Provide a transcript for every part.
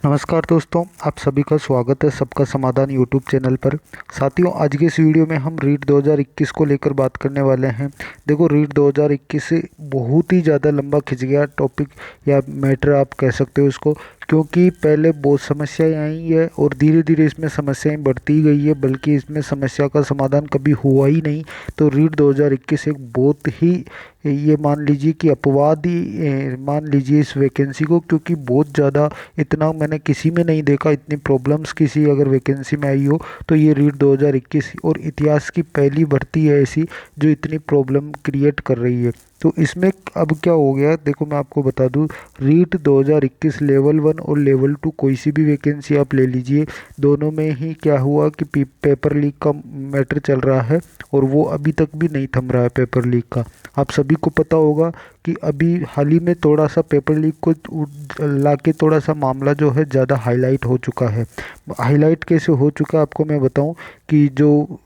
नमस्कार दोस्तों, आप सभी का स्वागत है सबका समाधान यूट्यूब चैनल पर। साथियों, आज के इस वीडियो में हम रीट 2021 को लेकर बात करने वाले हैं। देखो, रीट 2021 से बहुत ही ज़्यादा लंबा खिंच गया टॉपिक या मैटर आप कह सकते हो इसको, क्योंकि पहले बहुत समस्याएं आई है और धीरे धीरे इसमें समस्याएं बढ़ती गई है, बल्कि इसमें समस्या का समाधान कभी हुआ ही नहीं। तो रीट 2021 एक बहुत ही, ये मान लीजिए कि अपवाद ही मान लीजिए इस वैकेंसी को, क्योंकि बहुत ज़्यादा, इतना मैंने किसी में नहीं देखा इतनी प्रॉब्लम्स किसी अगर वैकेंसी में आई हो। तो ये रीट 2021 और इतिहास की पहली भर्ती है ऐसी जो इतनी प्रॉब्लम क्रिएट कर रही है। तो इसमें अब क्या हो गया, देखो मैं आपको बता दूं। रीट 2021 लेवल 1 और लेवल 2 कोई सी भी वैकेंसी आप ले लीजिए, दोनों में ही क्या हुआ कि पेपर लीक का मैटर चल रहा है और वो अभी तक भी नहीं थम रहा है पेपर लीक का। आप सभी को पता होगा कि अभी हाल ही में थोड़ा सा पेपर लीक को लाके थोड़ा सा मामला जो है ज़्यादा हाईलाइट हो चुका है। हाईलाइट कैसे हो चुका है आपको मैं बताऊं कि जो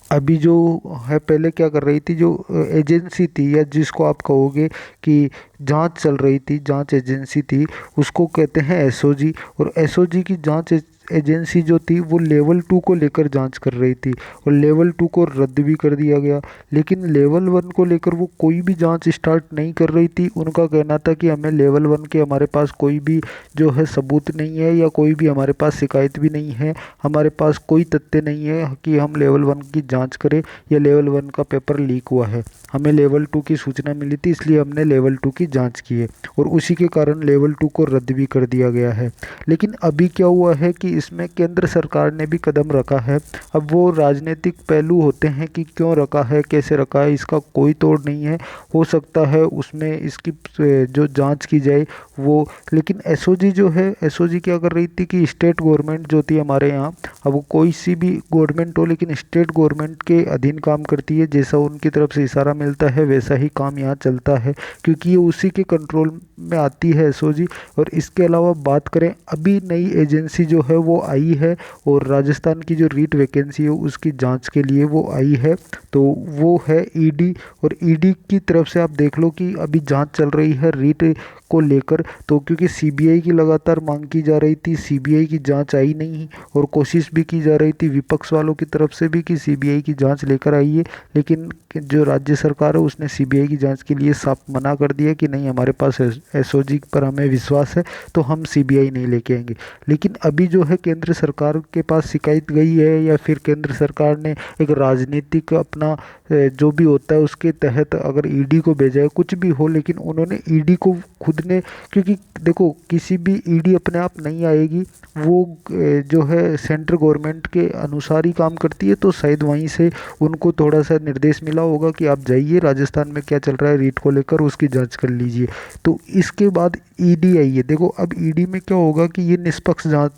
अभी जो है, पहले क्या कर रही थी जो एजेंसी थी, या जिसको आप कहोगे कि जांच चल रही थी, जांच एजेंसी थी, उसको कहते हैं एसओजी। और एसओजी की जांच एजेंसी जो थी वो लेवल 2 को लेकर जांच कर रही थी और लेवल 2 को रद्द भी कर दिया गया। लेकिन लेवल 1 को लेकर वो कोई भी जांच स्टार्ट नहीं कर रही थी। उनका कहना था कि हमें लेवल 1 के, हमारे पास कोई भी जो है सबूत नहीं है या कोई भी हमारे पास शिकायत भी नहीं है, हमारे पास कोई तथ्य नहीं है कि हम लेवल 1 की जांच करें या लेवल 1 का पेपर लीक हुआ है। हमें लेवल 2 की सूचना मिली थी, इसलिए हमने लेवल 2 की जांच की है और उसी के कारण लेवल 2 को रद्द भी कर दिया गया है। लेकिन अभी क्या हुआ है कि इसमें केंद्र सरकार ने भी कदम रखा है। अब वो राजनीतिक पहलू होते हैं कि क्यों रखा है, कैसे रखा है, इसका कोई तोड़ नहीं है। हो सकता है उसमें इसकी जो जांच की जाए वो। लेकिन एसओजी जो है, एसओजी क्या कर रही थी कि स्टेट गवर्नमेंट जो थी हमारे यहाँ, अब वो कोई सी भी गवर्नमेंट हो लेकिन स्टेट गवर्नमेंट के अधीन काम करती है। जैसा उनकी तरफ से इशारा मिलता है वैसा ही काम यहाँ चलता है, क्योंकि ये उसी के कंट्रोल में आती है एसओजी। और इसके अलावा बात करें, अभी नई एजेंसी जो है वो आई है और राजस्थान की जो रीट वैकेंसी है उसकी जांच के लिए वो आई है। तो वो है ईडी। और ईडी की तरफ से आप देख लो कि अभी जांच चल रही है रीट को लेकर। तो क्योंकि सीबीआई की लगातार मांग की जा रही थी, सीबीआई की जांच आई नहीं, और कोशिश भी की जा रही थी विपक्ष वालों की तरफ से भी कि सीबीआई की जांच लेकर आइए। लेकिन जो राज्य सरकार है उसने सीबीआई की जांच के लिए साफ मना कर दिया कि नहीं, हमारे पास एसओजी पर हमें विश्वास है तो हम सीबीआई नहीं लेके आएंगे। लेकिन अभी जो है केंद्र सरकार के पास शिकायत गई है, या फिर केंद्र सरकार ने एक राजनीतिक अपना जो भी होता है उसके तहत अगर ईडी को भेजा है, कुछ भी हो, लेकिन उन्होंने ईडी को खुद ने, क्योंकि देखो किसी भी ईडी अपने आप नहीं आएगी, वो जो है सेंट्रल गवर्नमेंट के अनुसार ही काम करती है। तो शायद वहीं से उनको थोड़ा सा निर्देश मिला होगा कि आप जाइए, राजस्थान में क्या चल रहा है रीट को लेकर उसकी जांच कर लीजिए। तो इसके बाद ईडी आई है। देखो अब ईडी में क्या होगा कि ये निष्पक्ष जांच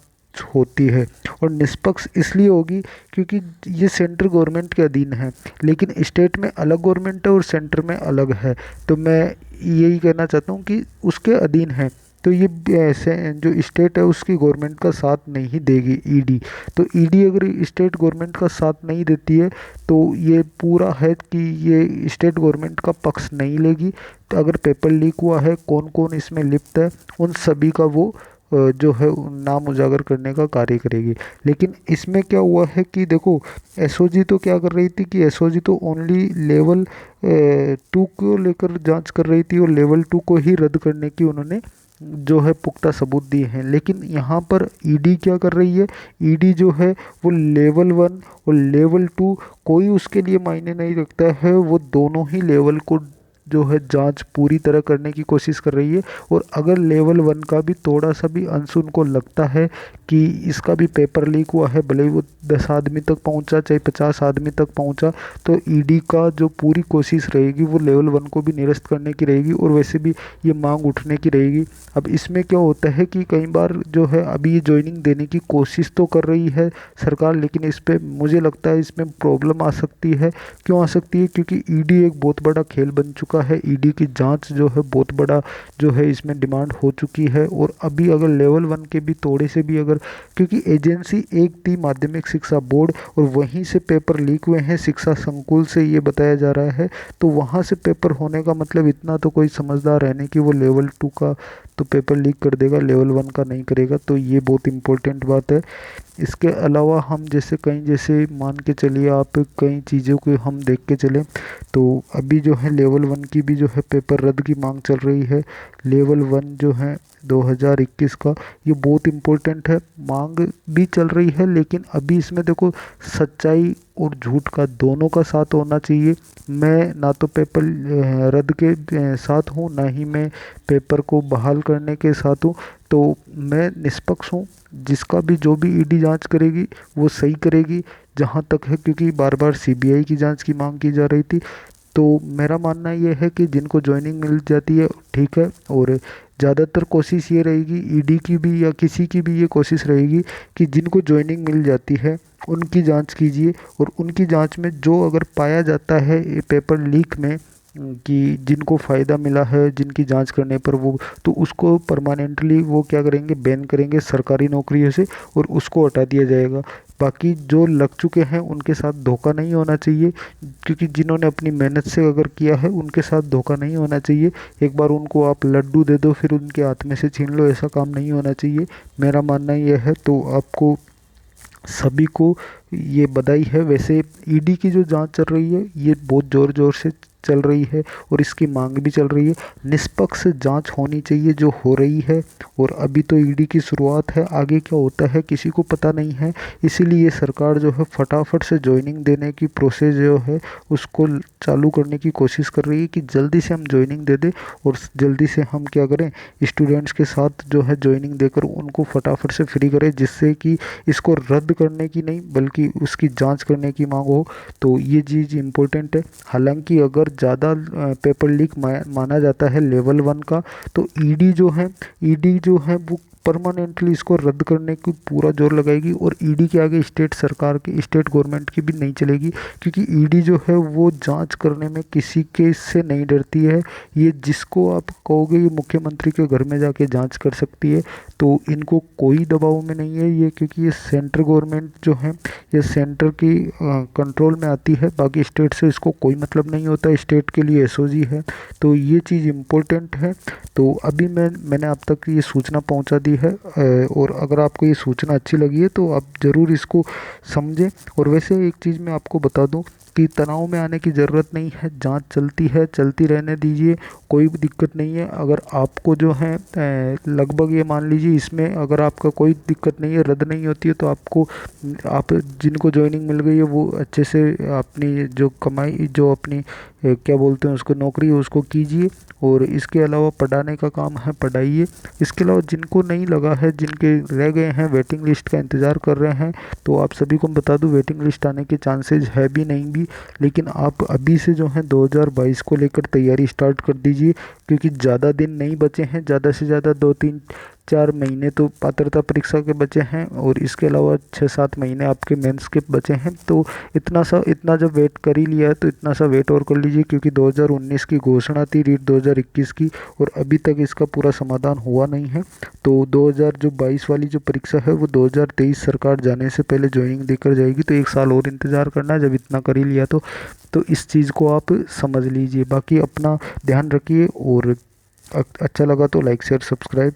होती है, और निष्पक्ष इसलिए होगी क्योंकि ये सेंट्रल गवर्नमेंट के अधीन है। लेकिन स्टेट में अलग गवर्नमेंट है और सेंटर में अलग है। तो मैं यही कहना चाहता हूँ कि उसके अधीन है, तो ये ऐसे जो स्टेट है उसकी गवर्नमेंट का साथ नहीं देगी ईडी। तो ईडी अगर स्टेट गवर्नमेंट का साथ नहीं देती है तो ये पूरा है कि ये स्टेट गवर्नमेंट का पक्ष नहीं लेगी। तो अगर पेपर लीक हुआ है, कौन कौन इसमें लिप्त है, उन सभी का वो जो है नाम उजागर करने का कार्य करेगी। लेकिन इसमें क्या हुआ है कि देखो, एसओजी तो क्या कर रही थी कि एसओजी तो ओनली लेवल 2 को लेकर जांच कर रही थी और लेवल 2 को ही रद्द करने की उन्होंने जो है पुख्ता सबूत दिए हैं। लेकिन यहाँ पर ईडी क्या कर रही है, ईडी जो है वो लेवल 1 और लेवल 2 कोई उसके लिए मायने नहीं रखता है, वो दोनों ही लेवल को जो है जांच पूरी तरह करने की कोशिश कर रही है। और अगर लेवल 1 का भी थोड़ा सा भी अंश उनको लगता है कि इसका भी पेपर लीक हुआ है, भले ही वो 10 आदमी तक पहुंचा चाहे 50 आदमी तक पहुंचा, तो ईडी का जो पूरी कोशिश रहेगी वो लेवल 1 को भी निरस्त करने की रहेगी और वैसे भी ये मांग उठने की रहेगी। अब इसमें क्या होता है कि कई बार जो है अभी ये ज्वाइनिंग देने की कोशिश तो कर रही है सरकार, लेकिन इस पर मुझे लगता है इसमें प्रॉब्लम आ सकती है। क्यों आ सकती है? क्योंकि ईडी एक बहुत बड़ा खेल बन चुका है। ईडी की जांच जो है बहुत बड़ा जो है इसमें डिमांड हो चुकी है। और अभी अगर लेवल 1 के भी थोड़े से भी अगर, क्योंकि एजेंसी एक थी माध्यमिक शिक्षा बोर्ड और वहीं से पेपर लीक हुए हैं, शिक्षा संकुल से ये बताया जा रहा है, तो वहाँ से पेपर होने का मतलब इतना तो कोई समझदार है नहीं कि वो लेवल 2 का तो पेपर लीक कर देगा, लेवल 1 का नहीं करेगा। तो ये बहुत इम्पोर्टेंट बात है। इसके अलावा हम जैसे कहीं जैसे मान के चलिए आप कई चीज़ों को हम देख के चलें, तो अभी जो है लेवल 1 की भी जो है पेपर रद्द की मांग चल रही है। लेवल 1 जो है 2021 का, ये बहुत इम्पोर्टेंट है। मांग भी चल रही है, लेकिन अभी इसमें देखो सच्चाई और झूठ का दोनों का साथ होना चाहिए। मैं ना तो पेपर रद्द के साथ हूँ, ना ही मैं पेपर को बहाल करने के साथ हूँ। तो मैं निष्पक्ष हूँ। जिसका भी जो भी ईडी जांच करेगी वो सही करेगी जहाँ तक है, क्योंकि बार बार सीबीआई की जांच की मांग की जा रही थी। तो मेरा मानना ये है कि जिनको ज्वाइनिंग मिल जाती है ठीक है, और ज़्यादातर कोशिश ये रहेगी ईडी की भी या किसी की भी ये कोशिश रहेगी कि जिनको ज्वाइनिंग मिल जाती है उनकी जांच कीजिए, और उनकी जांच में जो अगर पाया जाता है ये पेपर लीक में कि जिनको फ़ायदा मिला है जिनकी जांच करने पर, वो तो उसको परमानेंटली वो क्या करेंगे, बैन करेंगे सरकारी नौकरियों से, और उसको हटा दिया जाएगा। बाकी जो लग चुके हैं उनके साथ धोखा नहीं होना चाहिए, क्योंकि जिन्होंने अपनी मेहनत से अगर किया है उनके साथ धोखा नहीं होना चाहिए। एक बार उनको आप लड्डू दे दो फिर उनके हाथ में से छीन लो, ऐसा काम नहीं होना चाहिए। मेरा मानना यह है। तो आपको सभी को ये बधाई है। वैसे ईडी की जो जांच चल रही है ये बहुत ज़ोर ज़ोर से चल रही है, और इसकी मांग भी चल रही है। निष्पक्ष जांच होनी चाहिए जो हो रही है, और अभी तो ईडी की शुरुआत है, आगे क्या होता है किसी को पता नहीं है। इसीलिए सरकार जो है फटाफट से ज्वाइनिंग देने की प्रोसेस जो है उसको चालू करने की कोशिश कर रही है कि जल्दी से हम ज्वाइनिंग दे दें, और जल्दी से हम क्या करें, स्टूडेंट्स के साथ जो है ज्वाइनिंग देकर उनको फटाफट से फ्री करें, जिससे कि इसको रद्द करने की नहीं बल्कि उसकी जांच करने की मांग हो। तो ये चीज़ इम्पोर्टेंट है। हालांकि अगर ज़्यादा पेपर लीक माना जाता है लेवल 1 का, तो ईडी जो है वो परमानेंटली इसको रद्द करने की पूरा जोर लगाएगी, और ईडी के आगे स्टेट सरकार की, स्टेट गवर्नमेंट की भी नहीं चलेगी, क्योंकि ईडी जो है वो जांच करने में किसी के से नहीं डरती है। ये जिसको आप कहोगे ये मुख्यमंत्री के घर में जाके जांच कर सकती है। तो इनको कोई दबाव में नहीं है ये, क्योंकि ये सेंट्रल गवर्नमेंट जो है ये सेंटर की कंट्रोल में आती है। बाकी स्टेट से इसको कोई मतलब नहीं होता, स्टेट के लिए एसओजी है। तो ये चीज़ इम्पोर्टेंट है। तो अभी मैंने आप तक ये सूचना पहुंचा दी है, और अगर आपको ये सूचना अच्छी लगी है तो आप ज़रूर इसको समझें। और वैसे एक चीज़ मैं आपको बता दूं कि तनाव में आने की ज़रूरत नहीं है, जांच चलती है, चलती रहने दीजिए, कोई भी दिक्कत नहीं है। अगर आपको जो है लगभग ये मान लीजिए इसमें अगर आपका कोई दिक्कत नहीं है, रद्द नहीं होती है, तो आप जिनको ज्वाइनिंग मिल गई है वो अच्छे से अपनी जो कमाई, जो अपनी क्या बोलते हैं उसको, नौकरी है उसको कीजिए। और इसके अलावा पढ़ाने का काम है, पढ़ाइए। इसके अलावा जिनको नहीं लगा है, जिनके रह गए हैं, वेटिंग लिस्ट का इंतज़ार कर रहे हैं, तो आप सभी को मैं बता दूं वेटिंग लिस्ट आने के चांसेस है भी नहीं भी। लेकिन आप अभी से जो है 2022 को लेकर तैयारी स्टार्ट कर दीजिए, क्योंकि ज़्यादा दिन नहीं बचे हैं। ज़्यादा से ज़्यादा 2-3-4 महीने तो पात्रता परीक्षा के बचे हैं, और इसके अलावा 6-7 महीने आपके मेंस के बचे हैं। तो इतना जब वेट कर ही लिया है तो इतना सा वेट और कर लीजिए, क्योंकि 2019 की घोषणा थी रीट 2021 की, और अभी तक इसका पूरा समाधान हुआ नहीं है। तो 2022 वाली जो परीक्षा है वो 2023 सरकार जाने से पहले ज्वाइनिंग देकर जाएगी। तो 1 साल और इंतज़ार करना है, जब इतना कर ही लिया तो इस चीज़ को आप समझ लीजिए। बाकी अपना ध्यान रखिए, और अच्छा लगा तो लाइक शेयर सब्सक्राइब